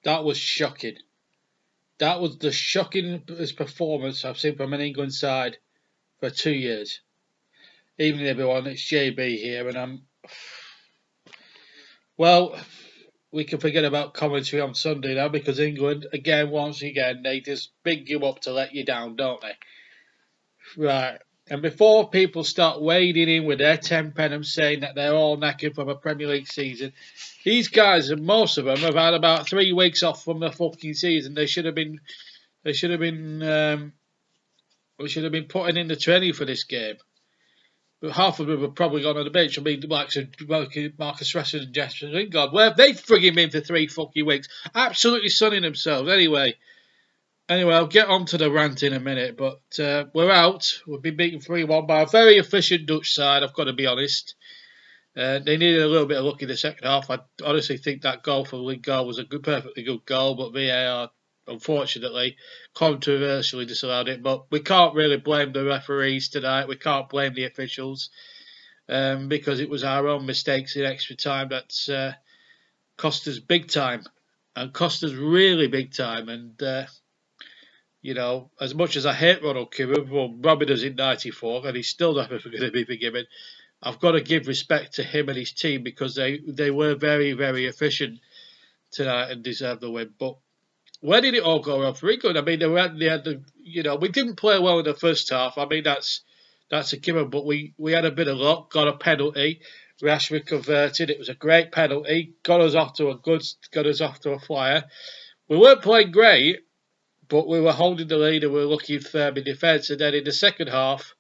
That was shocking. That was the shockingest performance I've seen from an England side for 2 years. Evening everyone, it's JB here, and well, we can forget about commentary on Sunday now because England, once again, they just big you up to let you down, don't they? Right. And before people start wading in with their 10 pence saying that they're all knackered from a Premier League season, these guys, and most of them, have had about 3 weeks off from the fucking season. They should have been putting in the training for this game. But half of them have probably gone on the bench. I mean, Marcus Rashford and Jesse Lingard, where have they frigging been for 3 fucking weeks? Absolutely sunning themselves. Anyway, I'll get on to the rant in a minute, but we're out. We've been beaten 3-1 by a very efficient Dutch side, I've got to be honest. They needed a little bit of luck in the second half. I honestly think that goal for Lingard was a perfectly good goal, but VAR, unfortunately, controversially disallowed it. But we can't really blame the referees tonight. We can't blame the officials because it was our own mistakes in extra time that cost us big time, and cost us really big time. And you know, as much as I hate Ronald Koeman, well, Robbie does in '94, and he's still never going to be forgiven. I've got to give respect to him and his team because they were very, very efficient tonight and deserved the win. But where did it all go wrong for England? I mean, we didn't play well in the first half. I mean, that's a given. But we had a bit of luck, got a penalty. Rashford converted. It was a great penalty. Got us off to a flyer. We weren't playing great, but we were holding the lead and we were looking firm in defence. And then in the second half,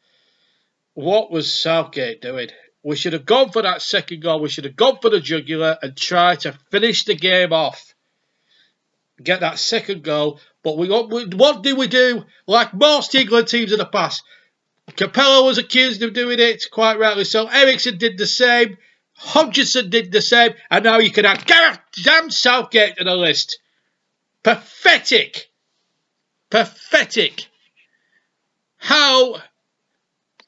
what was Southgate doing? We should have gone for that second goal. We should have gone for the jugular and tried to finish the game off. Get that second goal. But what did we do? Like most England teams in the past. Capello was accused of doing it, quite rightly so. Ericsson did the same. Hodgson did the same. And now you can add damn Southgate to the list. Pathetic. Pathetic. How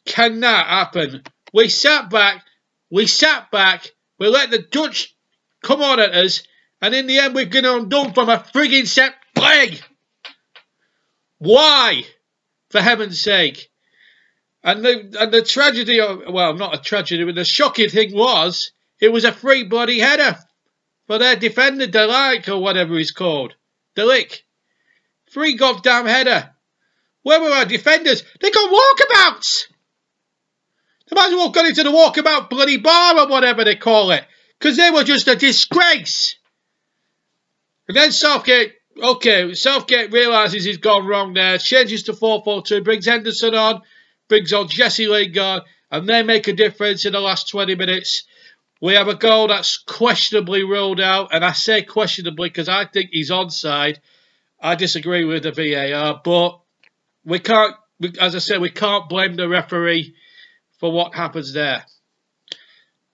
can that happen? We sat back, we let the Dutch come on at us, and in the end we've been undone from a frigging set leg. Why? For heaven's sake. And the tragedy, well, not a tragedy, but the shocking thing was, it was a free bloody header for their defender, Delic, or whatever he's called. Delic. Free goddamn header. Where were our defenders? They got walkabouts. They might as well got into the walkabout bloody bar or whatever they call it. Because they were just a disgrace. And then Southgate realises he's gone wrong there. Changes to 4-4-2. Brings Henderson on. Brings on Jesse Lingard. And they make a difference in the last 20 minutes. We have a goal that's questionably ruled out. And I say questionably because I think he's onside. I disagree with the VAR. But we can't, as I said, we can't blame the referee for what happens there.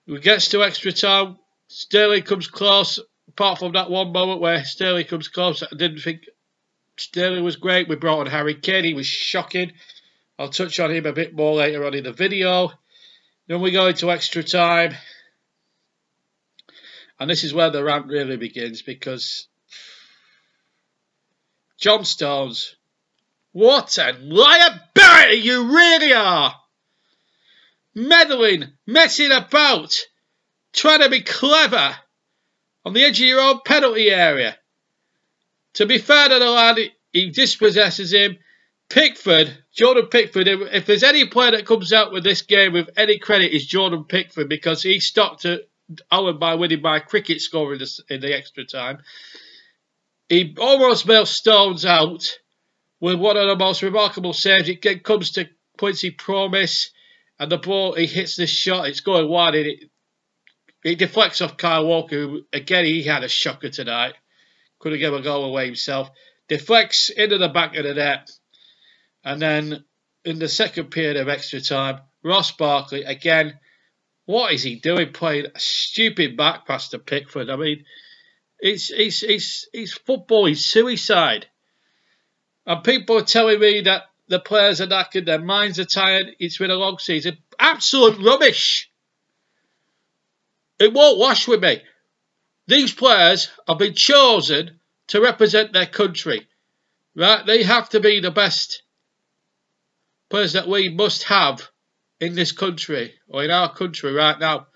We gets to extra time. Sterling comes close. Apart from that one moment where Sterling comes close, I didn't think Sterling was great. We brought on Harry Kane. He was shocking. I'll touch on him a bit more later on in the video. Then we go into extra time. And this is where the rant really begins because John Stones, what a liability you really are. Meddling, messing about, trying to be clever on the edge of your own penalty area. To be fair to the lad, he dispossesses him. Jordan Pickford, if there's any player that comes out with this game with any credit, is Jordan Pickford because he stopped Holland by winning by cricket score in the extra time. He almost bailed Stones out with one of the most remarkable saves. It comes to Quincy Promise. And the ball, he hits this shot, it's going wide, and it deflects off Kyle Walker, who, again, he had a shocker tonight. Could have given a goal away himself. Deflects into the back of the net. And then, in the second period of extra time, Ross Barkley, again, what is he doing playing a stupid back pass to Pickford? I mean, it's football, it's suicide. And people are telling me that the players are knackered, their minds are tired, it's been a long season. Absolute rubbish. It won't wash with me. These players have been chosen to represent their country. Right? They have to be the best players that we must have in this country, or in our country right now.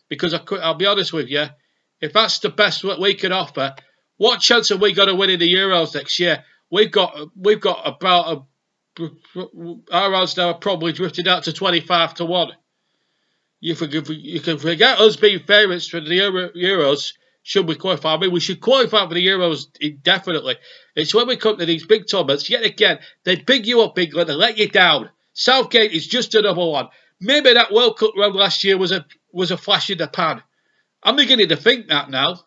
Because I'll be honest with you, if that's the best what we can offer, what chance have we got of winning the Euros next year? We've got about our odds now are probably drifted out to 25-1. You can forget us being favourites for the Euros. Should we qualify? I mean, we should qualify for the Euros indefinitely. It's when we come to these big tournaments, yet again, they big you up, England, and let you down. Southgate is just another one. Maybe that World Cup run last year was a flash in the pan. I'm beginning to think that now.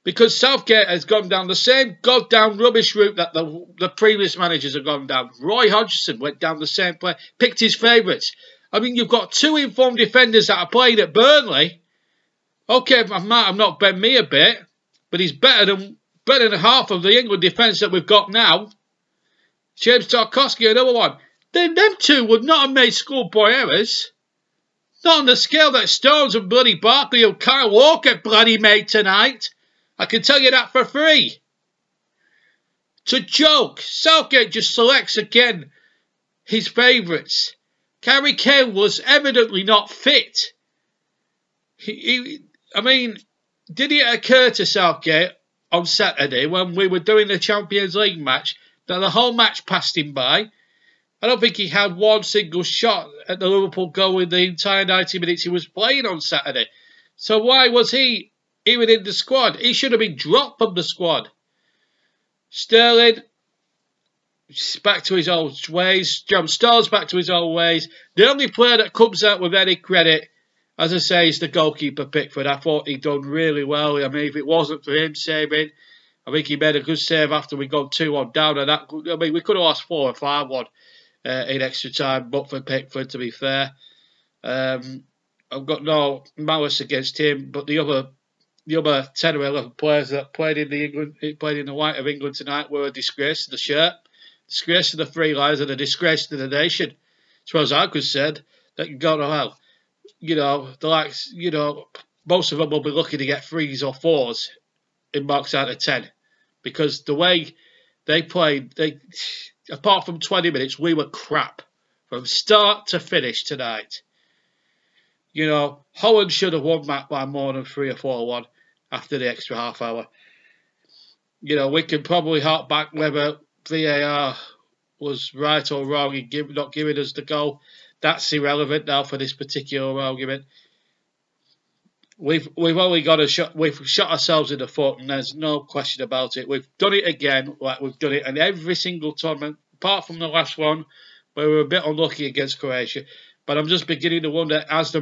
Because Southgate has gone down the same goddamn rubbish route that the previous managers have gone down. Roy Hodgson went down the same play, picked his favourites. I mean, you've got two informed defenders that are playing at Burnley. Okay, I might have not Ben Mee a bit, but he's better than half of the England defence that we've got now. James Tarkowski, another one. Them two would not have made schoolboy errors. Not on the scale that Stones and bloody Barkley and Kyle Walker bloody made tonight. I can tell you that for free. It's a joke. Southgate just selects again his favourites. Harry Kane was evidently not fit. I mean, did it occur to Southgate on Saturday when we were doing the Champions League match that the whole match passed him by? I don't think he had one single shot at the Liverpool goal in the entire 90 minutes he was playing on Saturday. So why was he even in the squad? He should have been dropped from the squad. Sterling, back to his old ways. John Stones, back to his old ways. The only player that comes out with any credit, as I say, is the goalkeeper Pickford. I thought he'd done really well. I mean, if it wasn't for him saving, I think he made a good save after we got 2-1 down. And that, I mean, we could have lost 4 or 5-1 in extra time, but for Pickford, to be fair. I've got no malice against him, but the other 10 or 11 players that played in the white of England tonight were a disgrace to the shirt, disgrace to the three lions, and a disgrace to the nation. As far as I'm concerned, they can go to hell. You know, the likes, you know, most of them will be lucky to get 3s or 4s in marks out of 10, because the way they played, apart from 20 minutes, we were crap from start to finish tonight. You know, Holland should have won that by more than 3 or 4-1 after the extra half hour. You know, we can probably hark back whether VAR was right or wrong in not giving us the goal. That's irrelevant now for this particular argument. We've only got a shot. We've shot ourselves in the foot, and there's no question about it. We've done it again, like we've done it in every single tournament, apart from the last one, where we were a bit unlucky against Croatia. But I'm just beginning to wonder, has the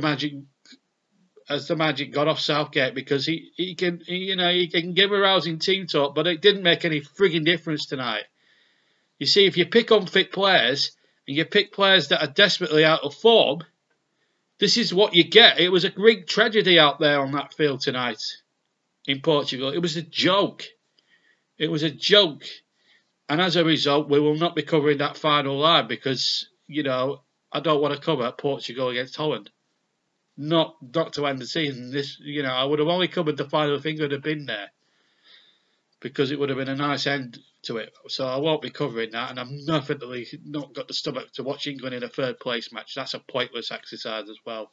magic got off Southgate, because he can give a rousing team talk, but it didn't make any frigging difference tonight. You see, if you pick unfit players and you pick players that are desperately out of form, this is what you get. It was a Greek tragedy out there on that field tonight in Portugal. It was a joke. It was a joke. And as a result, we will not be covering that final line because, you know, I don't want to cover Portugal against Holland. Not to end the season. This, you know, I would have only covered the final if England had been there, because it would have been a nice end to it. So I won't be covering that, and I'm definitely not got the stomach to watch England in a third place match. That's a pointless exercise as well.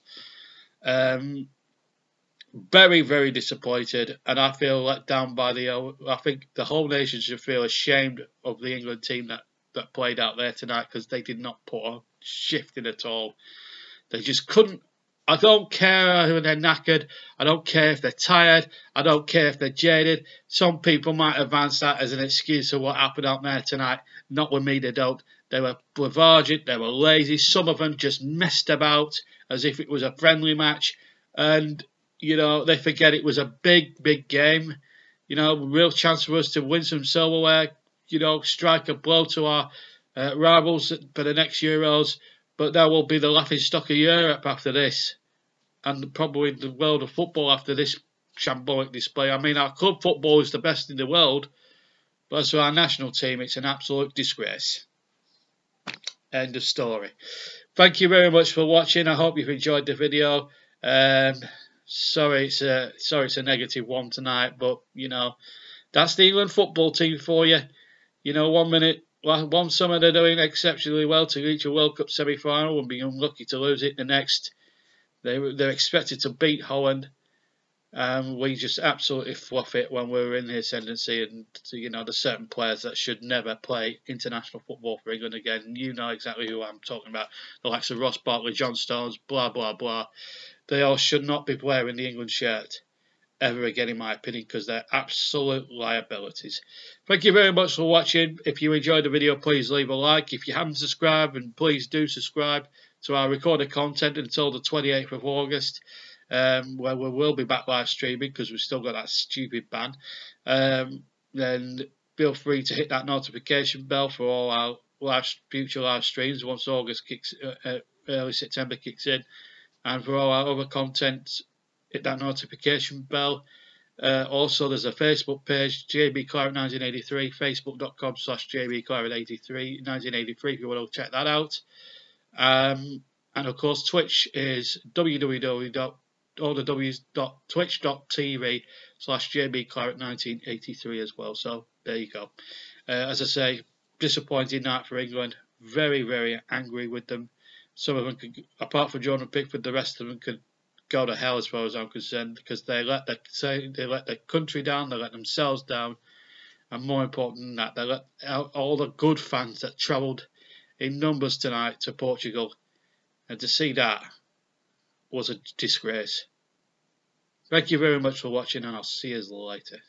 Very, very disappointed, and I feel let down by I think the whole nation should feel ashamed of the England team that played out there tonight, because they did not put a shift in at all. They just couldn't. I don't care if they're knackered. I don't care if they're tired. I don't care if they're jaded. Some people might advance that as an excuse of what happened out there tonight. Not with me, they don't. They were lethargic. They were lazy. Some of them just messed about as if it was a friendly match. And, you know, they forget it was a big, big game. You know, real chance for us to win some silverware. You know, strike a blow to our rivals for the next Euros. But that will be the laughing stock of Europe after this, and probably the world of football after this shambolic display. I mean, our club football is the best in the world, but as for our national team, it's an absolute disgrace. End of story. Thank you very much for watching. I hope you've enjoyed the video. Sorry, it's a negative one tonight, but you know that's the England football team for you. You know, one summer they're doing exceptionally well to reach a World Cup semi-final and be unlucky to lose it. The next, they're expected to beat Holland. We just absolutely fluff it when we're in the ascendancy, and you know, there's certain players that should never play international football for England again. You know exactly who I'm talking about. The likes of Ross Barkley, John Stones, blah blah blah. They all should not be wearing the England shirt ever again, in my opinion, because they're absolute liabilities. Thank you very much for watching. If you enjoyed the video, please leave a like. If you haven't subscribed, and please do subscribe to our recorded content until the 28th of August. Where we will be back live streaming because we've still got that stupid ban. Then feel free to hit that notification bell for all our future live streams once August early September kicks in, and for all our other content, hit that notification bell. Also, there's a Facebook page, JB Claret 1983, facebook.com/JB Claret 1983 if you want to check that out. And of course, Twitch is www.twitch.tv/JBClaret1983 as well. So there you go. As I say, disappointing night for England. Very, very angry with them. Some of them, apart from Jordan Pickford, the rest of them could go to hell as far as I'm concerned, because they let their country down, they let themselves down, and more important than that, they let out all the good fans that travelled in numbers tonight to Portugal, and to see that was a disgrace. Thank you very much for watching, and I'll see you later.